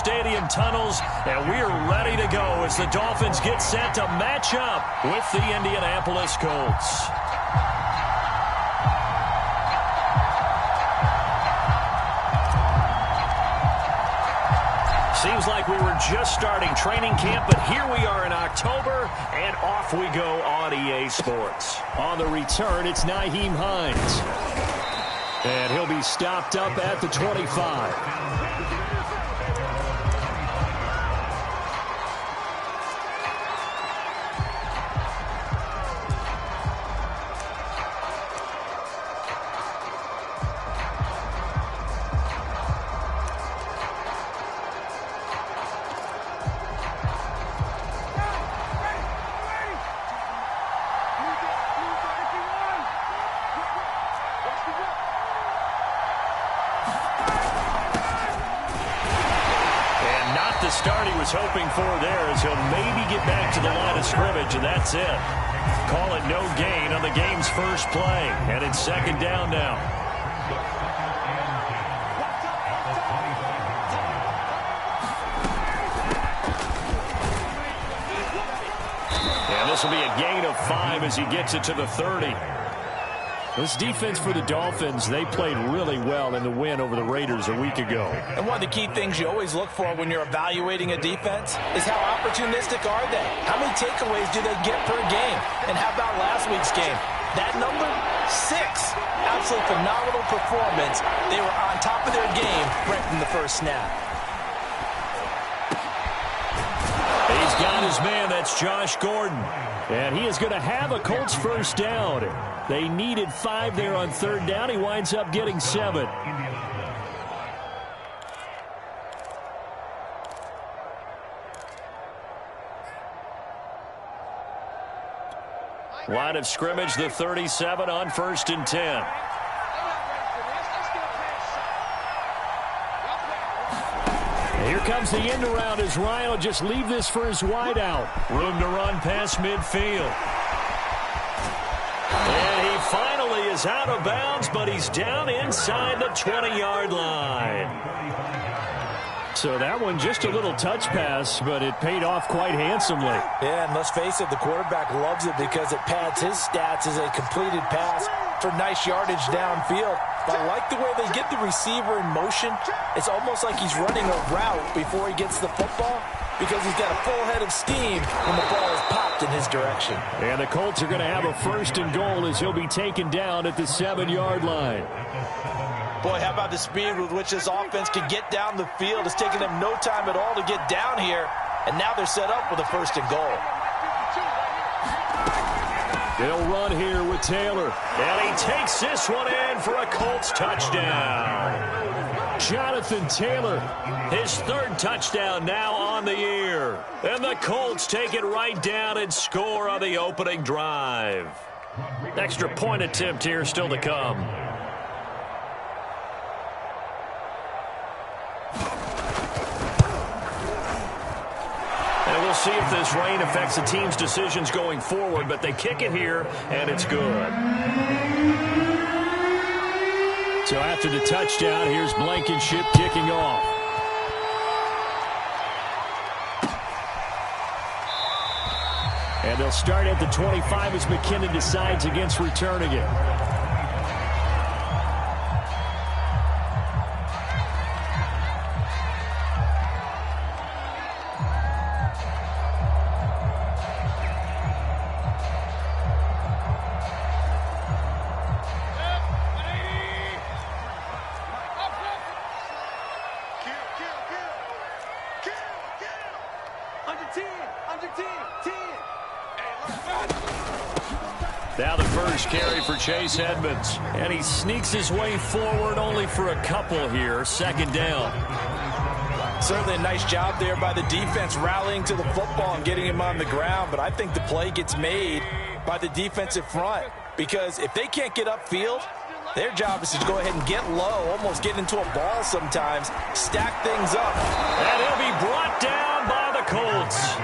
stadium tunnels, and we are ready to go as the Dolphins get set to match up with the Indianapolis Colts. Seems like we were just starting training camp, but here we are in October, and off we go on EA Sports. On the return, it's Nyheim Hines. And he'll be stopped up at the 25. Start he was hoping for there as he'll maybe get back to the line of scrimmage, and that's it. Call it no gain on the game's first play, and it's second down now. And this will be a gain of 5 as he gets it to the 30. This defense for the Dolphins, they played really well in the win over the Raiders a week ago. And one of the key things you always look for when you're evaluating a defense is how opportunistic are they? How many takeaways do they get per game? And how about last week's game? That number, 6. Absolutely phenomenal performance. They were on top of their game right from the first snap. He's got his man, that's Josh Gordon. And he is going to have a Colts first down. They needed 5 there on third down. He winds up getting 7. Line of scrimmage, the 37 on 1st and 10. Here comes the end around as Ryan will just leave this for his wideout. Room to run past midfield. And he finally is out of bounds, but he's down inside the 20-yard line. So that one just a little touch pass, but it paid off quite handsomely. Yeah, and let's face it, the quarterback loves it because it pads his stats as a completed pass for nice yardage downfield. But I like the way they get the receiver in motion. It's almost like he's running a route before he gets the football because he's got a full head of steam when the ball is popped in his direction. And the Colts are going to have a 1st and goal as he'll be taken down at the 7-yard line. Boy, how about the speed with which this offense can get down the field? It's taken them no time at all to get down here, and now they're set up with a 1st and goal. They'll run here with Taylor, and he takes this one in for a Colts touchdown. Jonathan Taylor, his 3rd touchdown now on the year. And the Colts take it right down and score on the opening drive. Extra point attempt here still to come. And we'll see if this rain affects the team's decisions going forward, but they kick it here, and it's good. So after the touchdown, here's Blankenship kicking off. And they'll start at the 25 as McKinnon decides against returning it. Now the first carry for Chase Edmonds. And he sneaks his way forward only for a couple here. 2nd down. Certainly a nice job there by the defense rallying to the football and getting him on the ground. But I think the play gets made by the defensive front. Because if they can't get upfield, their job is to go ahead and get low, almost get into a ball sometimes, stack things up. And he'll be brought down by the Colts.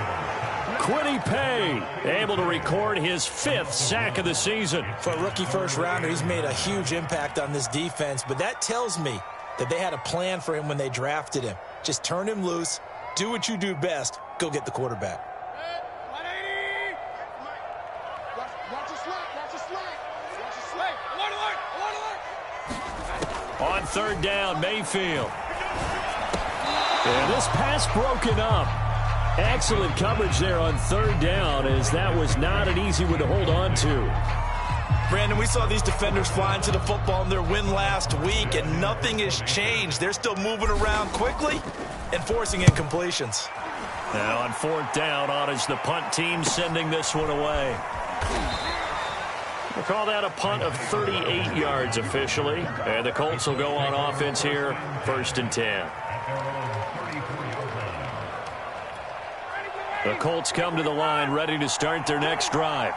Quiddy Pay able to record his 5th sack of the season. For a rookie first rounder, he's made a huge impact on this defense, but that tells me that they had a plan for him when they drafted him. Just turn him loose, do what you do best, go get the quarterback. On third down, Mayfield. And this pass broken up. Excellent coverage there on third down, as that was not an easy one to hold on to. Brandon, we saw these defenders flying to the football in their win last week, and nothing has changed. They're still moving around quickly and forcing incompletions. Now on fourth down, on is the punt team sending this one away. We'll call that a punt of 38 yards officially. And the Colts will go on offense here, 1st and 10. The Colts come to the line ready to start their next drive.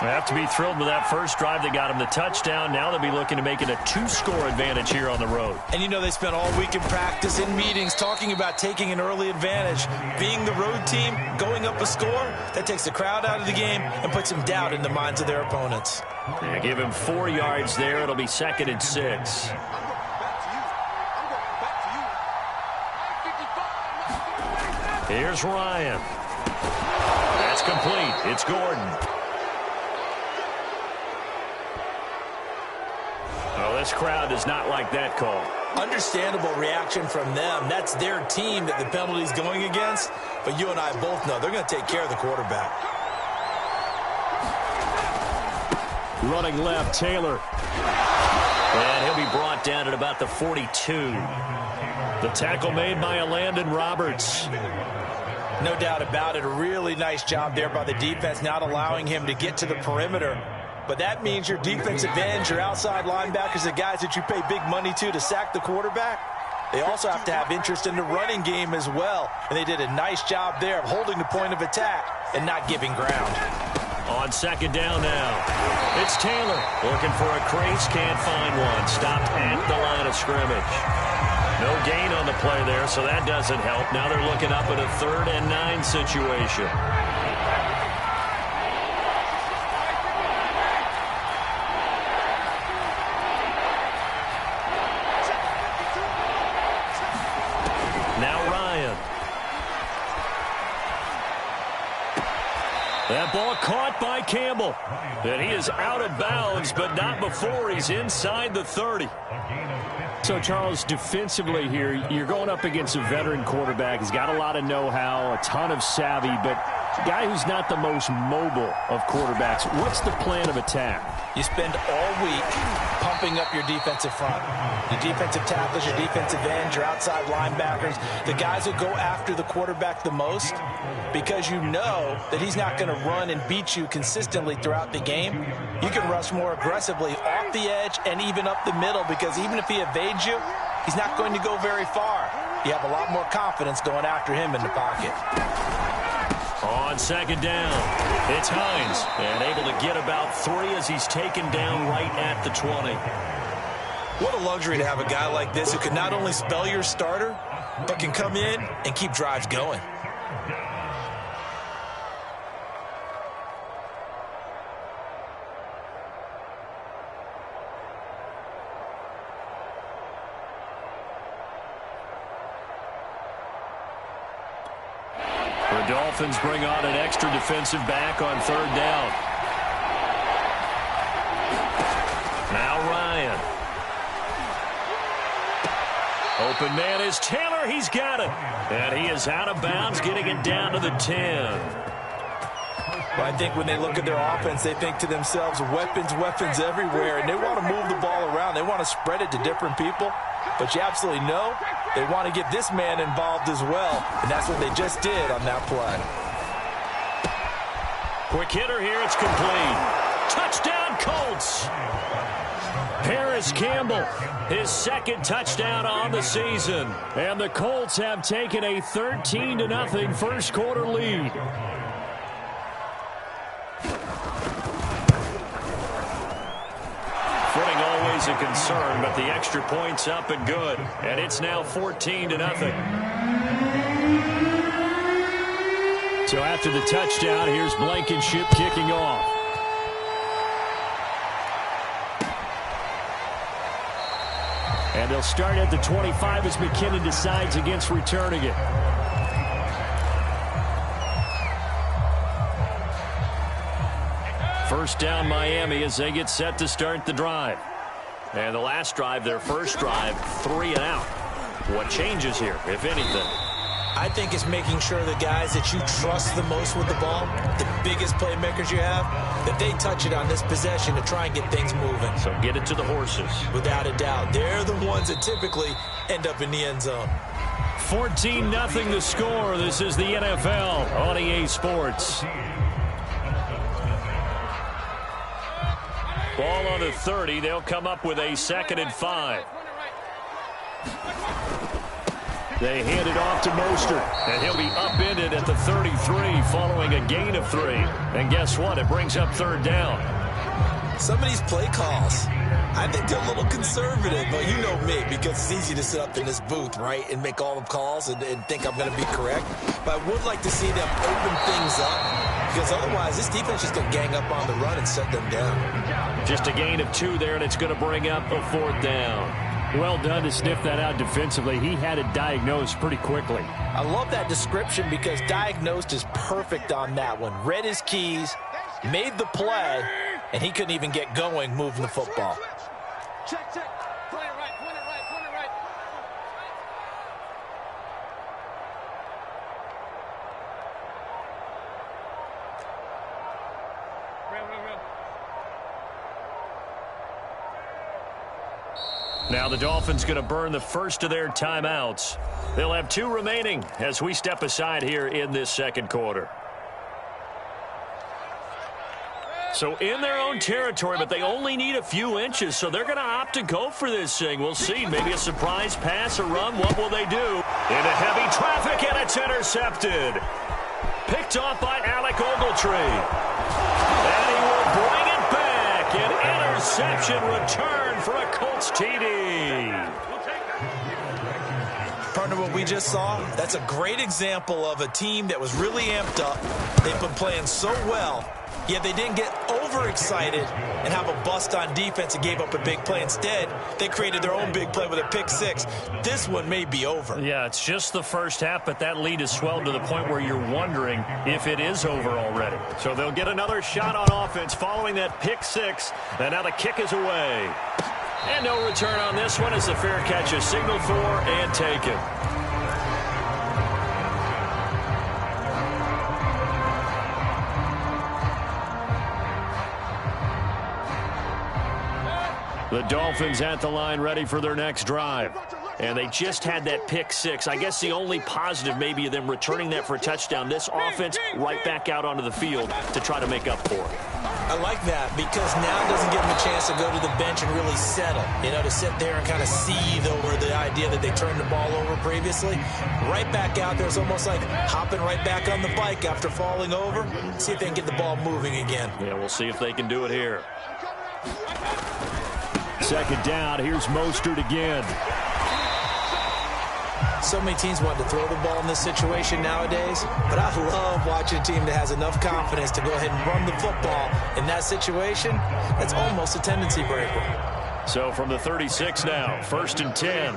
They have to be thrilled with that first drive that got them the touchdown. Now they'll be looking to make it a 2-score advantage here on the road. And you know they spent all week in practice, in meetings, talking about taking an early advantage. Being the road team, going up a score, that takes the crowd out of the game and puts some doubt in the minds of their opponents. Yeah, give him 4 yards there. It'll be 2nd and 6. Here's Ryan. That's complete. It's Gordon. Oh, this crowd does not like that call. Understandable reaction from them. That's their team that the penalty's going against. But you and I both know they're going to take care of the quarterback. Running left, Taylor. And he'll be brought down at about the 42. The tackle made by Landon Roberts. No doubt about it. A really nice job there by the defense, not allowing him to get to the perimeter. But that means your defensive ends, your outside linebackers, the guys that you pay big money to sack the quarterback, they also have to have interest in the running game as well. And they did a nice job there of holding the point of attack and not giving ground. On 2nd down now, it's Taylor looking for a crease, can't find one. Stopped at the line of scrimmage. No gain on the play there, so that doesn't help. Now they're looking up at a 3rd and 9 situation. Now Ryan. That ball caught by Campbell. And he is out of bounds, but not before he's inside the 30. So, Charles, defensively here, you're going up against a veteran quarterback. He's got a lot of know-how, a ton of savvy, but a guy who's not the most mobile of quarterbacks. What's the plan of attack? You spend all week pumping up your defensive front. Your defensive tackles, your defensive ends, your outside linebackers, the guys who go after the quarterback the most, because you know that he's not going to run and beat you consistently throughout the game. You can rush more aggressively off the edge and even up the middle, because even if he evades you, he's not going to go very far. You have a lot more confidence going after him in the pocket. On 2nd down, it's Hines, and able to get about 3 as he's taken down right at the 20. What a luxury to have a guy like this who can not only spell your starter, but can come in and keep drives going. The Dolphins bring on an extra defensive back on 3rd down. Now Ryan. Open man is Taylor. He's got it. And he is out of bounds, getting it down to the 10. Well, I think when they look at their offense, they think to themselves, weapons, weapons everywhere, and they want to move the ball around. They want to spread it to different people. But you absolutely know they want to get this man involved as well, and that's what they just did on that play. Quick hitter here. It's complete. Touchdown, Colts. Paris Campbell, his 2nd touchdown on the season. And the Colts have taken a 13-0 first quarter lead. Footing always a concern, but the extra point's up and good. And it's now 14-0. So after the touchdown, here's Blankenship kicking off. And They'll start at the 25 as McKinnon decides against returning it. First down Miami as they get set to start the drive. And the last drive, their first drive, 3 and out. What changes here, if anything? I think it's making sure the guys that you trust the most with the ball, the biggest playmakers you have, that they touch it on this possession to try and get things moving. So get it to the horses. Without a doubt. They're the ones that typically end up in the end zone. 14-0 the score. This is the NFL on EA Sports. Ball on the 30. They'll come up with a 2nd and 5. They hand it off to Mostert, and he'll be upended at the 33 following a gain of 3. And guess what? It brings up 3rd down. Some of these play calls, I think they're a little conservative, but you know me, because it's easy to sit up in this booth, right, and make all the calls and think I'm going to be correct. But I would like to see them open things up, because otherwise this defense is going to gang up on the run and set them down. Just a gain of 2 there, and it's going to bring up a 4th down. Well done to sniff that out defensively. He had it diagnosed pretty quickly. I love that description because diagnosed is perfect on that one. Read his keys, made the play, and he couldn't even get going moving the football. Check. Point it right. Real. Now the Dolphins going to burn the first of their timeouts. They'll have 2 remaining as we step aside here in this second quarter. So in their own territory, but they only need a few inches, so they're going to opt to go for this thing. We'll see. Maybe a surprise pass, a run. What will they do? Into heavy traffic, and it's intercepted. Picked off by Alec Ogletree. And he will bring it back. An interception return for a Colts TD. Partner, what we just saw, that's a great example of a team that was really amped up. They've been playing so well, yet they didn't get overexcited and have a bust on defense and gave up a big play. Instead, they created their own big play with a pick 6. This one may be over. Yeah, it's just the first half, but that lead has swelled to the point where you're wondering if it is over already. So they'll get another shot on offense following that pick 6, and now the kick is away. And no return on this one as the fair catch is signaled for and taken. The Dolphins at the line ready for their next drive. And they just had that pick 6. I guess the only positive maybe of them returning that for a touchdown. This offense right back out onto the field to try to make up for it. I like that because now it doesn't give them a chance to go to the bench and really settle. You know, to sit there and kind of seethe over the idea that they turned the ball over previously. Right back out there. It's almost like hopping right back on the bike after falling over. See if they can get the ball moving again. Yeah, we'll see if they can do it here. Second down. Here's Mostert again. So many teams want to throw the ball in this situation nowadays, but I love watching a team that has enough confidence to go ahead and run the football in that situation. That's almost a tendency breaker. So from the 36 now, 1st and 10.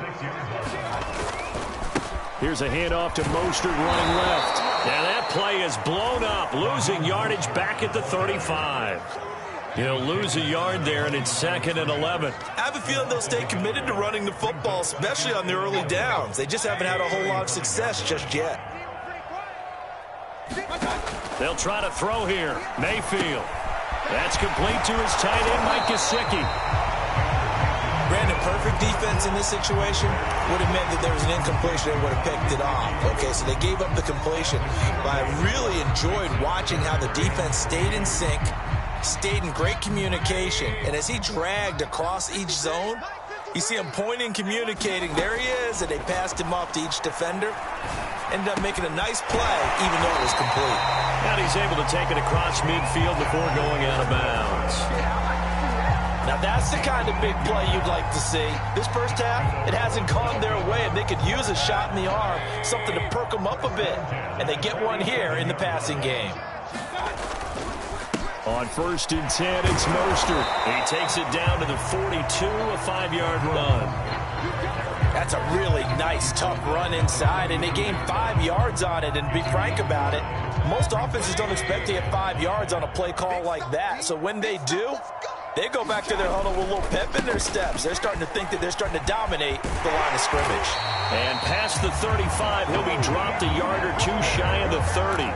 Here's a handoff to Mostert running left. And that play is blown up, losing yardage back at the 35. He'll lose a yard there, and it's 2nd and 11. I have a feeling they'll stay committed to running the football, especially on the early downs. They just haven't had a whole lot of success just yet. They'll try to throw here. Mayfield. That's complete to his tight end, Mike Gesicki. Brandon, perfect defense in this situation would have meant that there was an incompletion and would have picked it off. Okay, so they gave up the completion. But I really enjoyed watching how the defense stayed in sync, stayed in great communication, and as he dragged across each zone, you see him pointing, communicating. There he is, and they passed him off to each defender. Ended up making a nice play, even though it was complete. And he's able to take it across midfield before going out of bounds. Now that's the kind of big play you'd like to see. This first half, it hasn't gone their way, and they could use a shot in the arm, something to perk them up a bit. And they get one here in the passing game. On 1st and 10, it's Mostert. He takes it down to the 42, a 5-yard run. That's a really nice, tough run inside, and they gained 5 yards on it. And to be frank about it, most offenses don't expect to get 5 yards on a play call like that. So when they do, they go back to their huddle with a little pep in their steps. They're starting to think that they're starting to dominate the line of scrimmage. And past the 35, he'll be dropped a yard or two shy of the 30.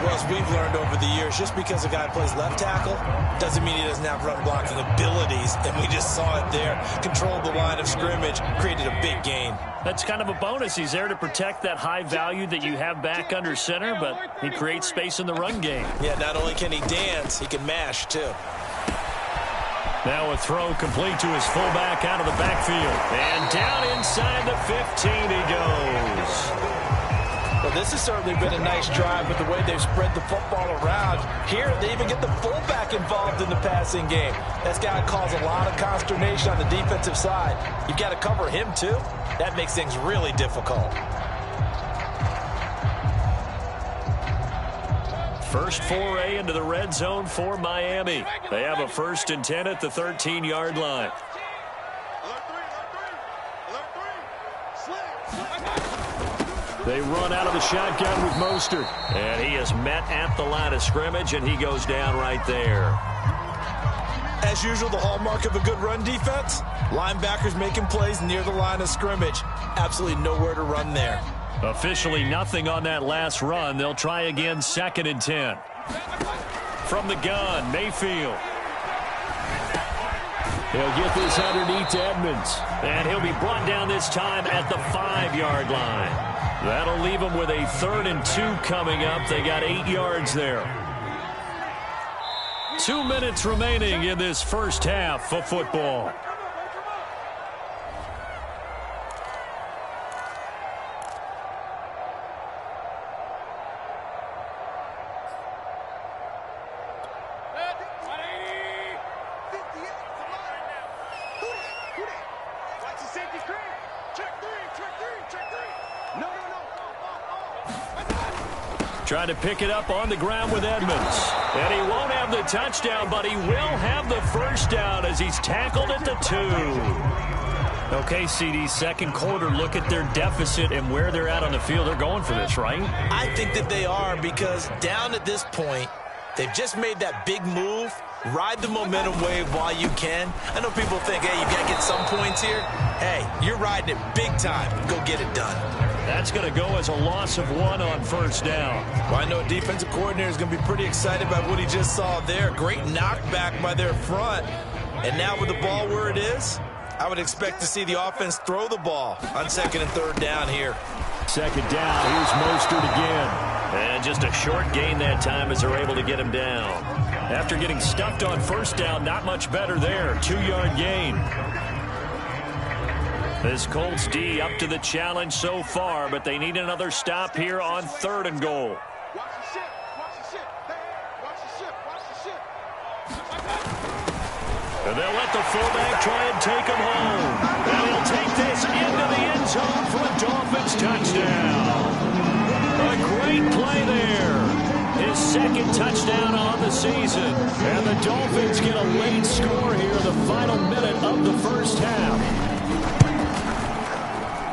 Well, as we've learned over the years, just because a guy plays left tackle doesn't mean he doesn't have run blocking abilities. And we just saw it there. Controlled the line of scrimmage, created a big gain. That's kind of a bonus. He's there to protect that high value that you have back under center, but he creates space in the run game. Yeah, not only can he dance, he can mash, too. Now a throw complete to his fullback out of the backfield. And down inside the 15 he goes. Well, this has certainly been a nice drive with the way they've spread the football around. Here, they even get the fullback involved in the passing game. That's got to cause a lot of consternation on the defensive side. You've got to cover him, too. That makes things really difficult. First foray into the red zone for Miami. They have a 1st and 10 at the 13-yard line. They run out of the shotgun with Mostert. And he is met at the line of scrimmage, and he goes down right there. As usual, the hallmark of a good run defense, linebackers making plays near the line of scrimmage. Absolutely nowhere to run there. Officially nothing on that last run. They'll try again 2nd and 10. From the gun, Mayfield. He'll get this underneath to Edmonds. And he'll be brought down this time at the 5-yard line. That'll leave them with a 3rd and 2 coming up. They got 8 yards there. 2 minutes remaining in this first half of football. Trying to pick it up on the ground with Edmonds. And he won't have the touchdown, but he will have the first down as he's tackled at the 2. Okay, CD, second quarter, look at their deficit and where they're at on the field. They're going for this, right? I think that they are, because down at this point, they've just made that big move. Ride the momentum wave while you can. I know people think, hey, you got to get some points here. Hey, you're riding it big time. Go get it done. That's going to go as a loss of 1 on 1st down. Well, I know a defensive coordinator is going to be pretty excited about what he just saw there. Great knockback by their front. And now with the ball where it is, I would expect to see the offense throw the ball on 2nd and 3rd down here. 2nd down. Here's Mostert again. And just a short gain that time as they're able to get him down. After getting stuffed on 1st down, not much better there. 2-yard gain. This Colts D up to the challenge so far, but they need another stop here on 3rd and goal. And they'll let the fullback try and take him home. And he'll take this into the end zone for a Dolphins touchdown. A great play there. His 2nd touchdown on the season. And the Dolphins get a late score here in the final minute of the first half.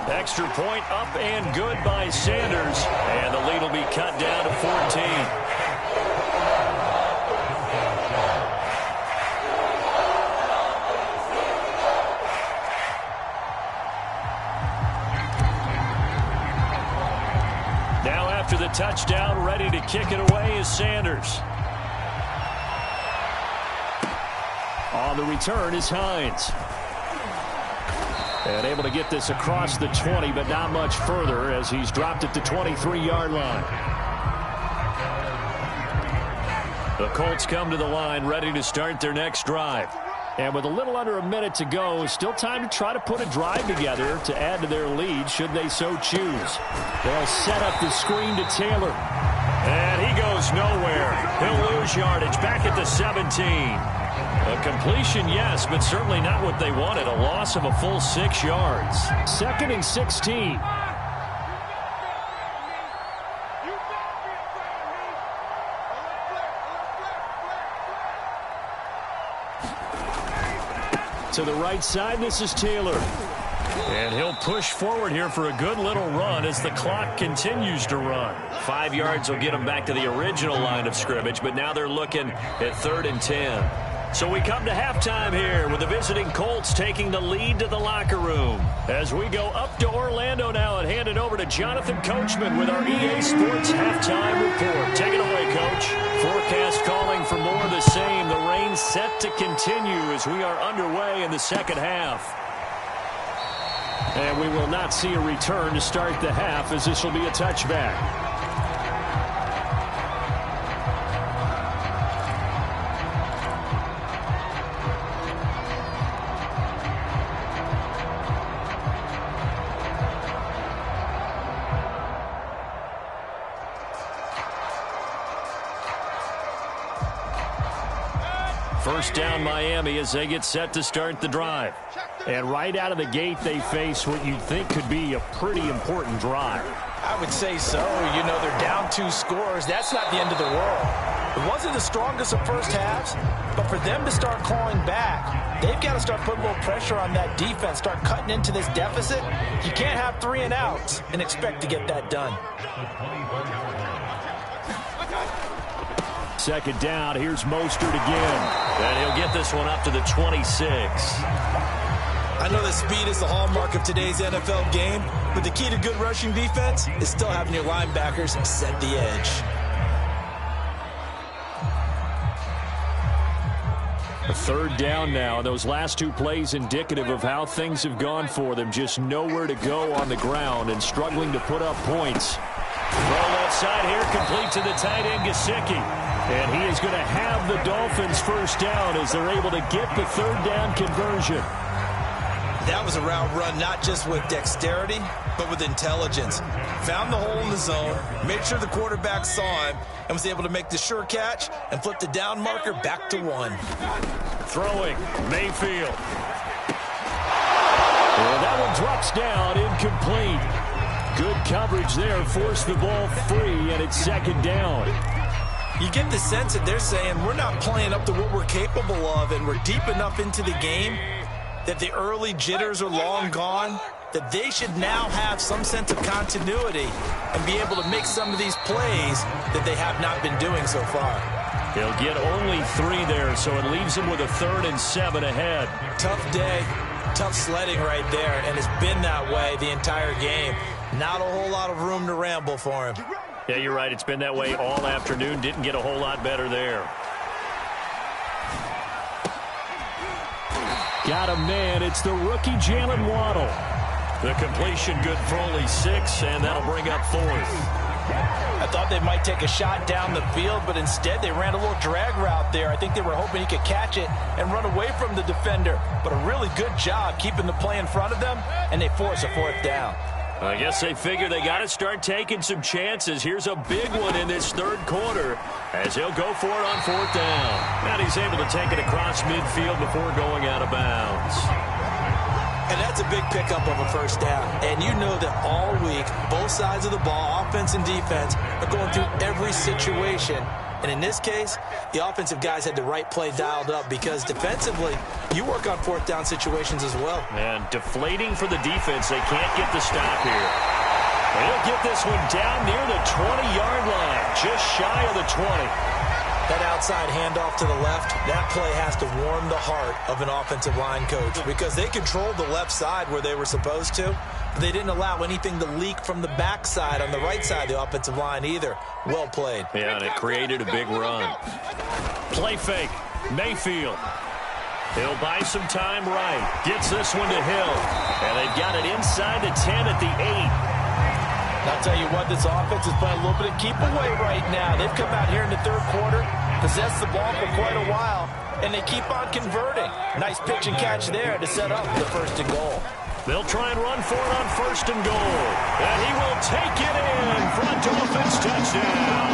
Extra point up and good by Sanders. And the lead will be cut down to 14. Now after the touchdown, ready to kick it away is Sanders. On the return is Hines. And able to get this across the 20, but not much further as he's dropped at the 23-yard line. The Colts come to the line ready to start their next drive. And with a little under a minute to go, still time to try to put a drive together to add to their lead should they so choose. They'll set up the screen to Taylor. And he goes nowhere. He'll lose yardage back at the 17. A completion, yes, but certainly not what they wanted. A loss of a full 6 yards. 2nd and 16. To the right side, this is Taylor. And he'll push forward here for a good little run as the clock continues to run. 5 yards will get them back to the original line of scrimmage, but now they're looking at 3rd and 10. So we come to halftime here with the visiting Colts taking the lead to the locker room. As we go up to Orlando now and hand it over to Jonathan Coachman with our EA Sports halftime report. Take it away, Coach. Forecast calling for more of the same. The rain set to continue as we are underway in the second half. And we will not see a return to start the half as this will be a touchback. First down Miami as they get set to start the drive. And right out of the gate, they face what you'd think could be a pretty important drive. I would say so. You know, they're down 2 scores. That's not the end of the world. It wasn't the strongest of first halves, but for them to start clawing back, they've got to start putting a little pressure on that defense, start cutting into this deficit. You can't have 3 and outs and expect to get that done. Second down, here's Mostert again. And he'll get this one up to the 26. I know that speed is the hallmark of today's NFL game, but the key to good rushing defense is still having your linebackers set the edge. A 3rd down now. Those last 2 plays indicative of how things have gone for them. Just nowhere to go on the ground and struggling to put up points. Throw left side here, complete to the tight end, Gesicki. And he is going to have the Dolphins first down as they're able to get the 3rd down conversion. That was a route run not just with dexterity, but with intelligence. Found the hole in the zone, made sure the quarterback saw him, and was able to make the sure catch and flip the down marker back to 1. Throwing, Mayfield. And that one drops down, incomplete. Good coverage there, forced the ball free, and it's 2nd down. You get the sense that they're saying we're not playing up to what we're capable of, and we're deep enough into the game that the early jitters are long gone, that they should now have some sense of continuity and be able to make some of these plays that they have not been doing so far. They'll get only 3 there, so it leaves them with a 3rd and 7 ahead. Tough day, tough sledding right there, and it's been that way the entire game. Not a whole lot of room to ramble for him. Yeah, you're right. It's been that way all afternoon. Didn't get a whole lot better there. Got a man. It's the rookie Jalen Waddle. The completion good for only 6, and that'll bring up 4th. I thought they might take a shot down the field, but instead they ran a little drag route there. I think they were hoping he could catch it and run away from the defender. But a really good job keeping the play in front of them, and they force a 4th down. I guess they figure they got to start taking some chances. Here's a big one in this 3rd quarter as he'll go for it on 4th down. And he's able to take it across midfield before going out of bounds. And that's a big pickup of a 1st down. And you know that all week, both sides of the ball, offense and defense, are going through every situation. And in this case, the offensive guys had the right play dialed up because defensively, you work on 4th down situations as well. And deflating for the defense. They can't get the stop here. They'll get this one down near the 20-yard line, just shy of the 20. That outside handoff to the left, that play has to warm the heart of an offensive line coach because they controlled the left side where they were supposed to, but they didn't allow anything to leak from the backside on the right side of the offensive line either. Well played. Yeah, and it created a big run. Play fake. Mayfield. He'll buy some time right. Gets this one to Hill. And they've got it inside the 10 at the 8. I'll tell you what, this offense is playing a little bit of keep away right now. They've come out here in the 3rd quarter, possessed the ball for quite a while, and they keep on converting. Nice pitch and catch there to set up the 1st and goal. They'll try and run for it on 1st and goal. And he will take it in for a Dolphins touchdown.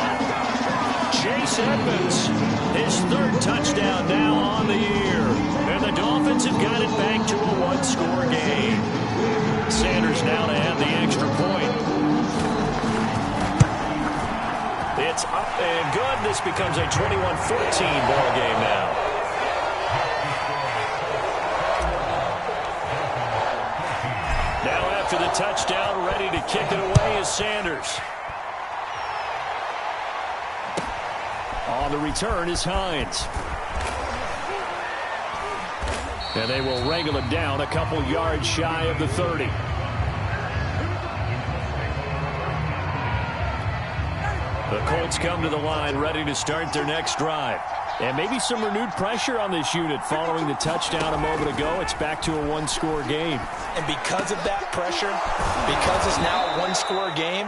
Chase Edmonds, his 3rd touchdown now on the year. And the Dolphins have got it back to a 1-score game. Sanders now to add the extra point. It's up and good. This becomes a 21-14 ball game now. after the touchdown, ready to kick it away is Sanders. On the return is Hines. And they will wrangle it down a couple yards shy of the 30. The Colts come to the line ready to start their next drive. And maybe some renewed pressure on this unit following the touchdown a moment ago. It's back to a one-score game. And because of that pressure, because it's now a one-score game,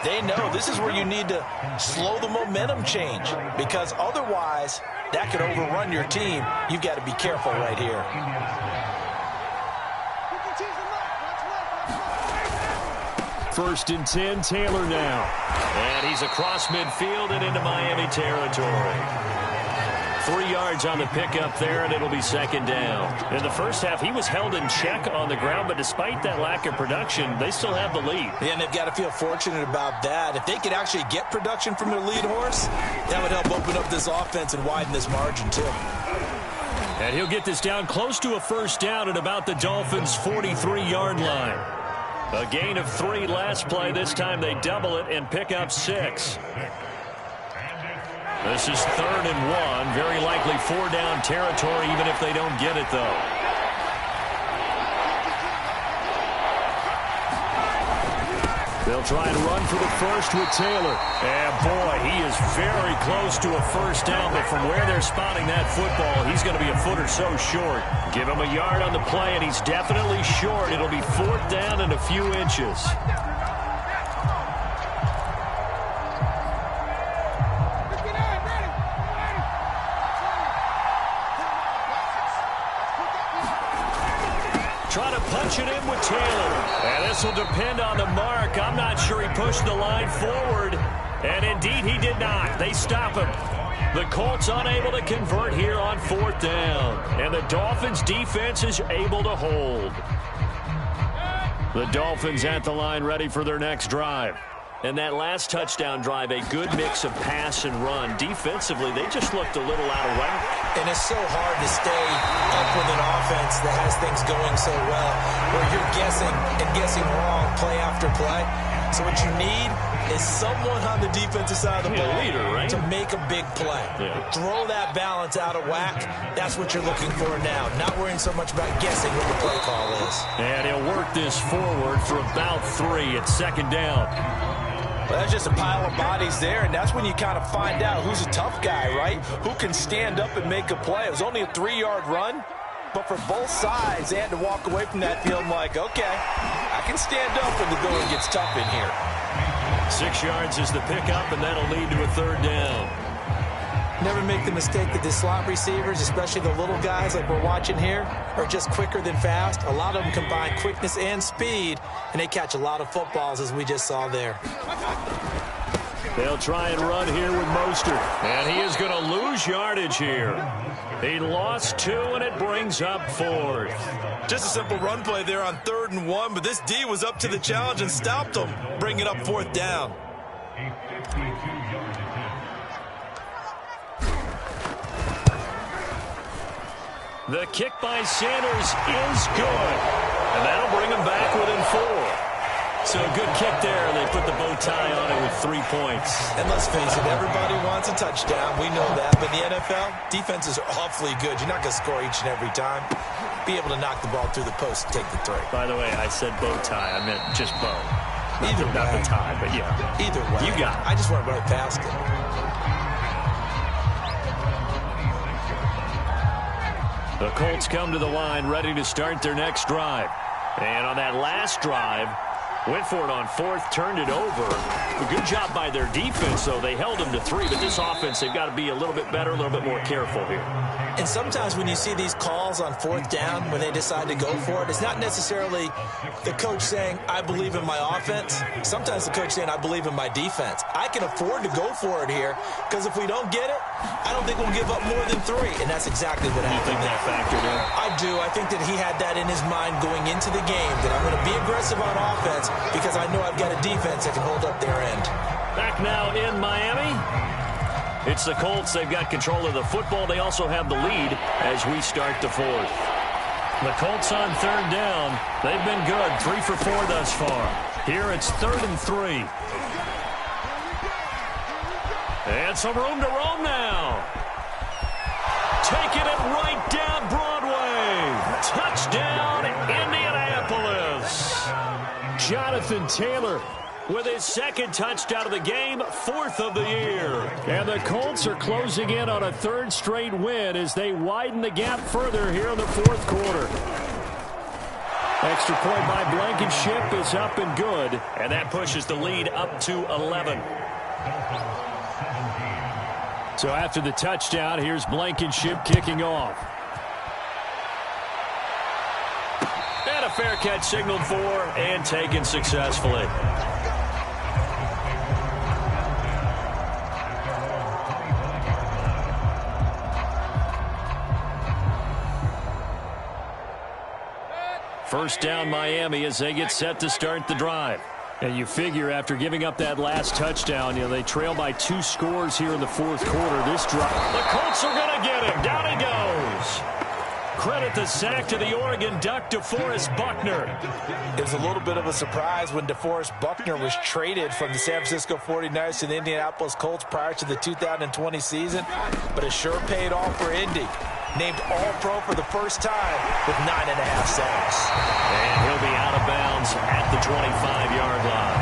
they know this is where you need to slow the momentum change, because otherwise that could overrun your team. You've got to be careful right here. First and 10, Taylor now. And he's across midfield and into Miami territory. 3 yards on the pickup there, and it'll be second down. In the first half, he was held in check on the ground, but despite that lack of production, they still have the lead. Yeah, and they've got to feel fortunate about that. If they could actually get production from their lead horse, that would help open up this offense and widen this margin too. And he'll get this down close to a first down at about the Dolphins' 43-yard line. A gain of 3 last play. This time they double it and pick up 6. This is 3rd and 1. Very likely 4-down territory, even if they don't get it, though. They'll try and run for the first with Taylor. And, boy, he is very close to a first down, but from where they're spotting that football, he's going to be a foot or so short. Give him a yard on the play, and he's definitely short. It'll be 4th down and a few inches. Trying to punch it in with Taylor. And this will depend on the mark. I'm not sure he pushed the line forward. And indeed he did not. They stop him. The Colts unable to convert here on 4th down. And the Dolphins defense is able to hold. The Dolphins at the line ready for their next drive. And that last touchdown drive, a good mix of pass and run. Defensively, they just looked a little out of whack. And it's so hard to stay up with an offense that has things going so well, where you're guessing and guessing wrong play after play. So what you need is someone on the defensive side of the ball leader, right? to make a big play. Yeah. Throw that balance out of whack. That's what you're looking for now. Not worrying so much about guessing what the play call is. And he'll work this forward for about 3 at 2nd down. Well, that's just a pile of bodies there, and that's when you kind of find out who's a tough guy, right? Who can stand up and make a play. It was only a 3-yard run, but for both sides, they had to walk away from that field like, okay, I can stand up when the going gets tough in here. 6 yards is the pickup, and that'll lead to a 3rd down. Never make the mistake that the slot receivers, especially the little guys like we're watching here, are just quicker than fast. A lot of them combine quickness and speed, and they catch a lot of footballs, as we just saw there. They'll try and run here with Mostert. And he is going to lose yardage here. He lost 2, and it brings up 4th. Just a simple run play there on 3rd and 1, but this D was up to the challenge and stopped them, bringing up 4th down. The kick by Sanders is good. And that'll bring him back within 4. So a good kick there. They put the bow tie on it with 3 points. And let's face it, everybody wants a touchdown. We know that. But in the NFL, defenses are awfully good. You're not going to score each and every time. Be able to knock the ball through the post and take the 3. By the way, I said bow tie. I meant just bow. Either way. Not the tie, but yeah. Either way. You got it. I just went right past it. The Colts come to the line ready to start their next drive. And on that last drive, went for it on 4th, turned it over. A good job by their defense, though. They held them to 3, but this offense, they've got to be a little bit better, a little bit more careful here. And sometimes when you see these calls on 4th down, when they decide to go for it, it's not necessarily the coach saying, I believe in my offense. Sometimes the coach saying, I believe in my defense. I can afford to go for it here, because if we don't get it, I don't think we'll give up more than 3. And that's exactly what happened. You think that factored in? I do. I think that he had that in his mind going into the game, that I'm going to be aggressive on offense because I know I've got a defense that can hold up their end. Back now in Miami. It's the Colts. They've got control of the football. They also have the lead as we start the 4th. The Colts on third down. They've been good, 3 for 4 thus far. Here it's 3rd and 3. And some room to roam now. Taking it right down Broadway. Touchdown, Indianapolis. Jonathan Taylor with his 2nd touchdown of the game, 4th of the year. And the Colts are closing in on a 3rd straight win as they widen the gap further here in the 4th quarter. Extra point by Blankenship is up and good. And that pushes the lead up to 11. So after the touchdown, here's Blankenship kicking off. And a fair catch signaled for and taken successfully. First down Miami as they get set to start the drive. And you figure after giving up that last touchdown, they trail by 2 scores here in the 4th quarter. This drive, the Colts are going to get him. Down he goes. Credit the sack to the Oregon Duck, DeForest Buckner. It was a little bit of a surprise when DeForest Buckner was traded from the San Francisco 49ers to the Indianapolis Colts prior to the 2020 season, but it sure paid off for Indy. Named All-Pro for the first time with 9.5 sacks. And he'll be out of bounds at the 25-yard line.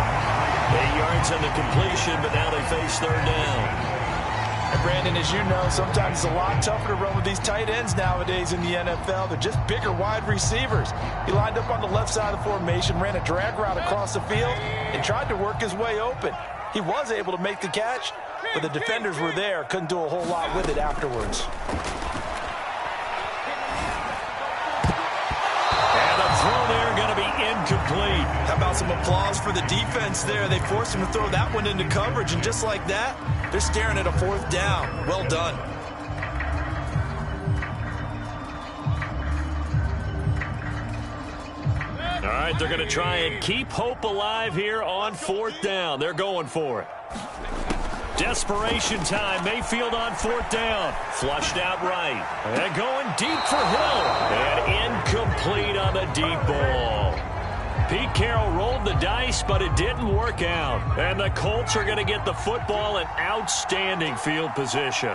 8 yards on the completion, but now they face 3rd down. And Brandon, as you know, sometimes it's a lot tougher to run with these tight ends nowadays in the NFL. They're just bigger wide receivers. He lined up on the left side of the formation, ran a drag route across the field, and tried to work his way open. He was able to make the catch, but the defenders were there, couldn't do a whole lot with it afterwards. Throw there going to be incomplete. How about some applause for the defense there? They forced him to throw that one into coverage, and just like that, they're staring at a 4th down. Well done. All right, they're going to try and keep hope alive here on 4th down. They're going for it. Desperation time. Mayfield on 4th down. Flushed out right. And going deep for Hill. And incomplete on the deep ball. Pete Carroll rolled the dice, but it didn't work out. And the Colts are going to get the football in outstanding field position.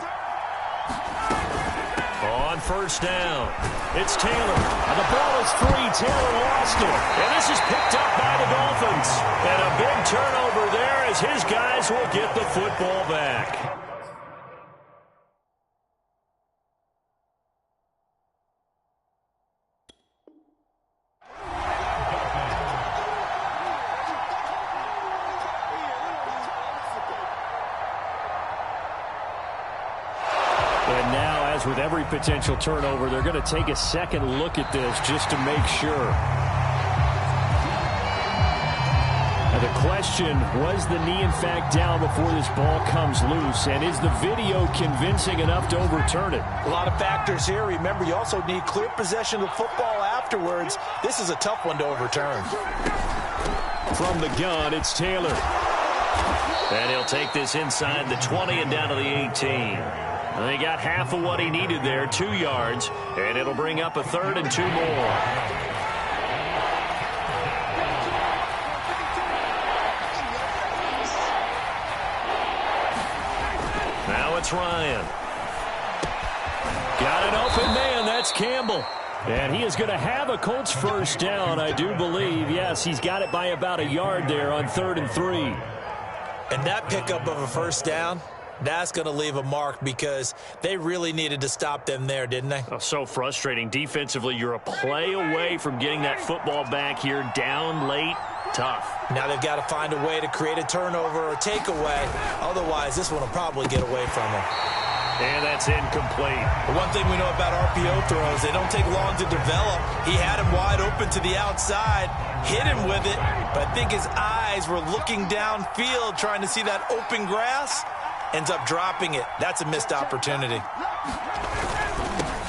On 1st down, it's Taylor. And the ball is free. Taylor lost it. And this is picked up by the Dolphins. And a big turnover there as his guys will get the football back. And now, as with every potential turnover, they're going to take a second look at this just to make sure. Now the question, was the knee in fact down before this ball comes loose? And is the video convincing enough to overturn it? A lot of factors here. Remember, you also need clear possession of the football afterwards. This is a tough one to overturn. From the gun, it's Taylor. And he'll take this inside the 20 and down to the 18. And he got half of what he needed there, 2 yards, and it'll bring up a 3rd and 2 more. Now it's Ryan. Got an open man, that's Campbell. And he is going to have a Colts 1st down, I do believe. Yes, he's got it by about a yard there on 3rd and 3. And that pickup of a 1st down, that's going to leave a mark because they really needed to stop them there, didn't they? Oh, so frustrating. Defensively, you're a play away from getting that football back here down late. Tough. Now they've got to find a way to create a turnover or takeaway. Otherwise, this one will probably get away from them. And that's incomplete. The one thing we know about RPO throws, they don't take long to develop. He had him wide open to the outside, hit him with it, but I think his eyes were looking downfield trying to see that open grass. Ends up dropping it. That's a missed opportunity.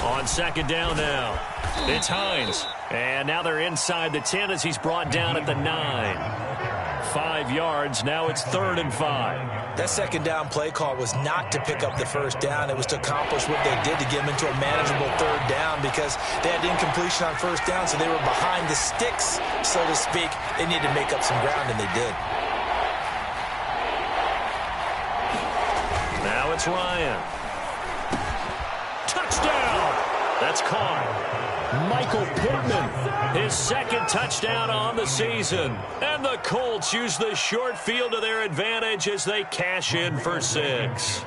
On 2nd down now, it's Hines. And now they're inside the 10 as he's brought down at the 9. 5 yards. Now it's 3rd and 5. That second down play call was not to pick up the first down. It was to accomplish what they did to get them into a manageable 3rd down because they had incompletion on first down, so they were behind the sticks, so to speak. They needed to make up some ground, and they did. Now it's Ryan. Touchdown! That's caught. Michael Pittman, his 2nd touchdown on the season. And the Colts use the short field to their advantage as they cash in for 6.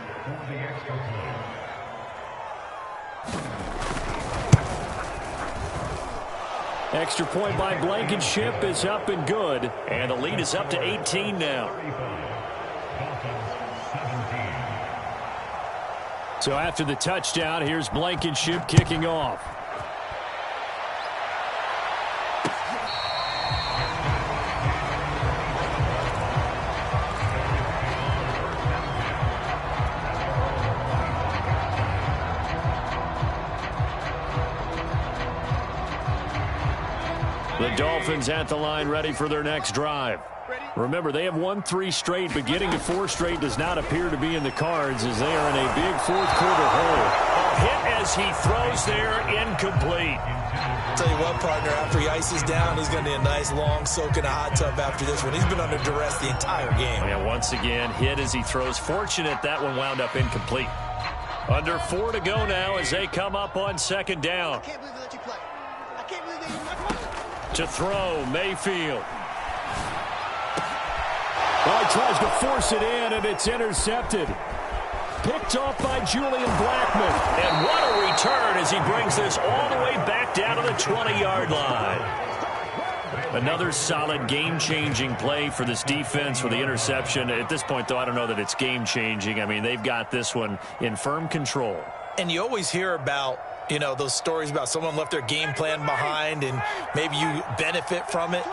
Extra point by Blankenship is up and good. And the lead is up to 18 now. So after the touchdown, here's Blankenship kicking off. The Dolphins at the line ready for their next drive. Remember, they have won 3 straight, but getting to 4 straight does not appear to be in the cards as they are in a big 4th quarter hole. A hit as he throws there, incomplete. Tell you what, partner, after he ices down, he's going to need a nice long soak in a hot tub after this one. He's been under duress the entire game. And once again, hit as he throws. Fortunate that one wound up incomplete. Under 4 to go now as they come up on 2nd down. I can't believe they let you play. I can't believe they let you play. To throw, Mayfield. Well, he tries to force it in, and it's intercepted. Picked off by Julian Blackman. And what a return as he brings this all the way back down to the 20-yard line. Another solid game-changing play for this defense for the interception. At this point, though, I don't know that it's game-changing. I mean, they've got this one in firm control. And you always hear about, you know, those stories about someone left their game plan behind and maybe you benefit from it.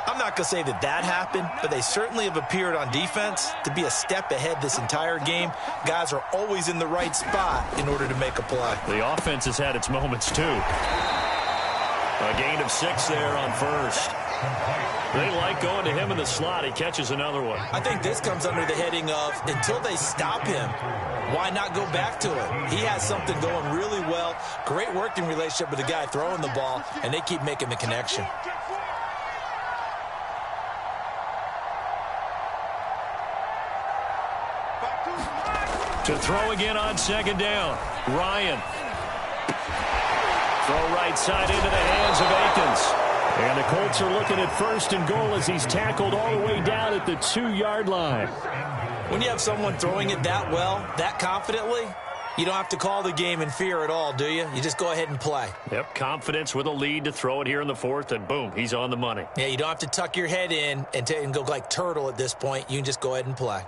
I'm not going to say that that happened, but they certainly have appeared on defense to be a step ahead this entire game. Guys are always in the right spot in order to make a play. The offense has had its moments, too. A gain of 6 there on first. They like going to him in the slot. He catches another one. I think this comes under the heading of until they stop him, why not go back to it? He has something going really well. Great working relationship with the guy throwing the ball, and they keep making the connection. To throw again on 2nd down. Ryan. Throw right side into the hands of Akins. And the Colts are looking at 1st and goal as he's tackled all the way down at the 2-yard line. When you have someone throwing it that well, that confidently, you don't have to call the game in fear at all, do you? You just go ahead and play. Yep, confidence with a lead to throw it here in the 4th, and boom, he's on the money. Yeah, you don't have to tuck your head in and go like turtle at this point. You can just go ahead and play.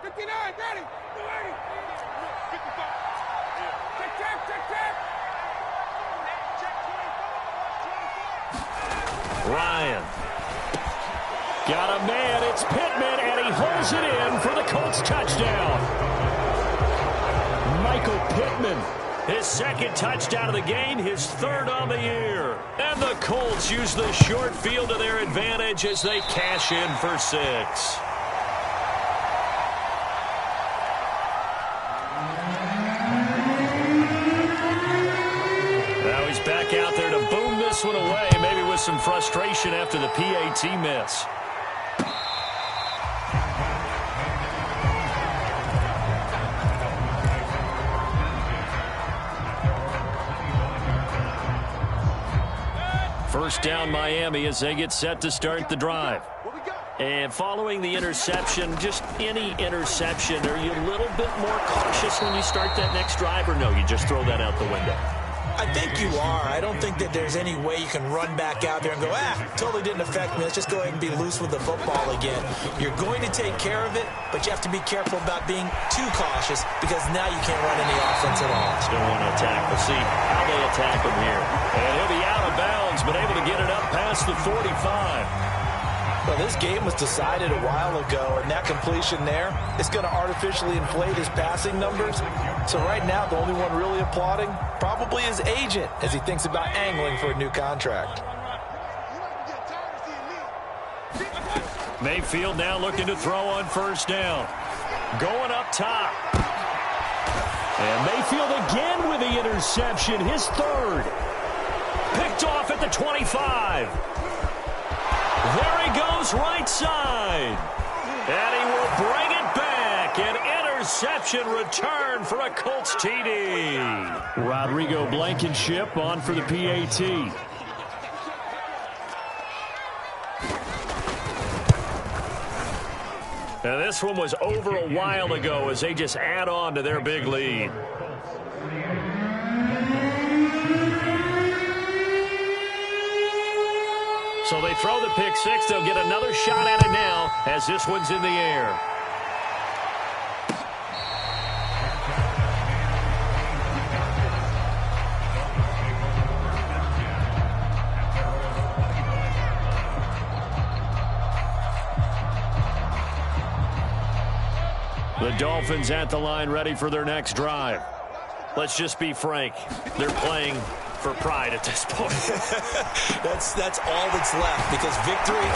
59, ready. Ryan. Got a man, it's Pittman, and he holds it in for the Colts touchdown. Michael Pittman, his 2nd touchdown of the game, his 3rd on the year. And the Colts use the short field to their advantage as they cash in for 6. Now he's back out there to boom this one away, maybe with some frustration after the PAT miss. First down Miami as they get set to start the drive. And following the interception, just any interception, are you a little bit more cautious when you start that next drive, or no, you just throw that out the window? I think you are. I don't think that there's any way you can run back out there and go, totally didn't affect me. Let's just go ahead and be loose with the football again. You're going to take care of it, but you have to be careful about being too cautious because now you can't run any offense at all. Still want to attack. We'll see how they attack him here. And he'll be out of bounds, but able to get it up past the 45. Well, this game was decided a while ago, and that completion there is going to artificially inflate his passing numbers. So right now, the only one really applauding probably his agent as he thinks about angling for a new contract. Mayfield now looking to throw on first down. Going up top. And Mayfield again with the interception, his third. Picked off at the 25. There he goes right side. And he will bring it back. An interception return for a Colts TD. Rodrigo Blankenship on for the PAT. Now this one was over a while ago as they just add on to their big lead. So they throw the pick six. They'll get another shot at it now as this one's in the air. The Dolphins at the line ready for their next drive. Let's just be frank. They're playing for pride at this point. That's all that's left, because victory,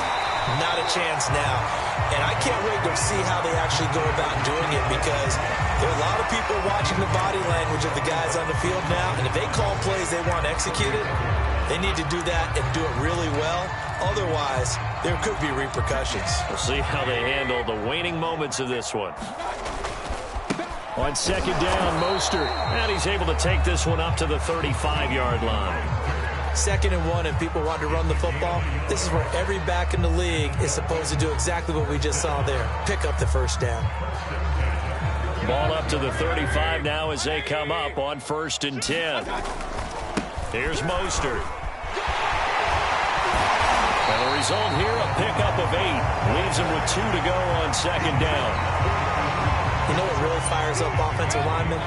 not a chance now. And I can't wait to see how they actually go about doing it, because there are a lot of people watching the body language of the guys on the field now, and if they call plays they want executed, they need to do that and do it really well. Otherwise, there could be repercussions. We'll see how they handle the waning moments of this one. On second down, Mostert. And he's able to take this one up to the 35-yard line. 2nd and 1, and people want to run the football. This is where every back in the league is supposed to do exactly what we just saw there. Pick up the first down. Ball up to the 35 now as they come up on 1st and 10. Here's Mostert. And the result here, a pickup of 8. Leaves him with 2 to go on 2nd down. You know what really fires up offensive linemen?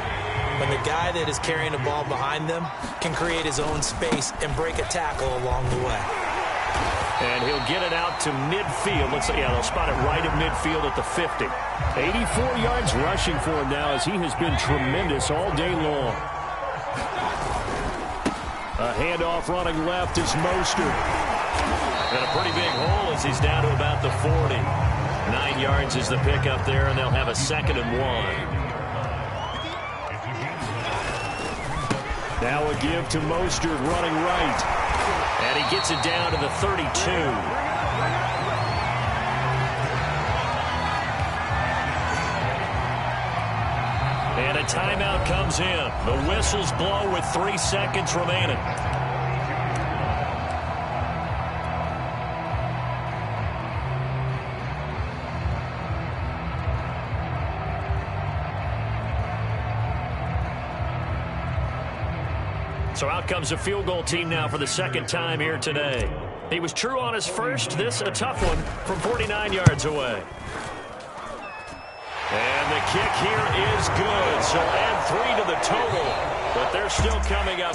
When the guy that is carrying the ball behind them can create his own space and break a tackle along the way. And he'll get it out to midfield. Let's say, yeah, they'll spot it right at midfield at the 50. 84 yards rushing for him now as he has been tremendous all day long. A handoff running left is Mostert. And a pretty big hole as he's down to about the 40. 9 yards is the pickup there, and they'll have a 2nd and 1. Now a give to Mostert running right. And he gets it down to the 32. And a timeout comes in. The whistles blow with 3 seconds remaining. So out comes the field goal team now for the 2nd time here today. He was true on his first. This a tough one from 49 yards away. And the kick here is good. So add 3 to the total. But they're still coming up.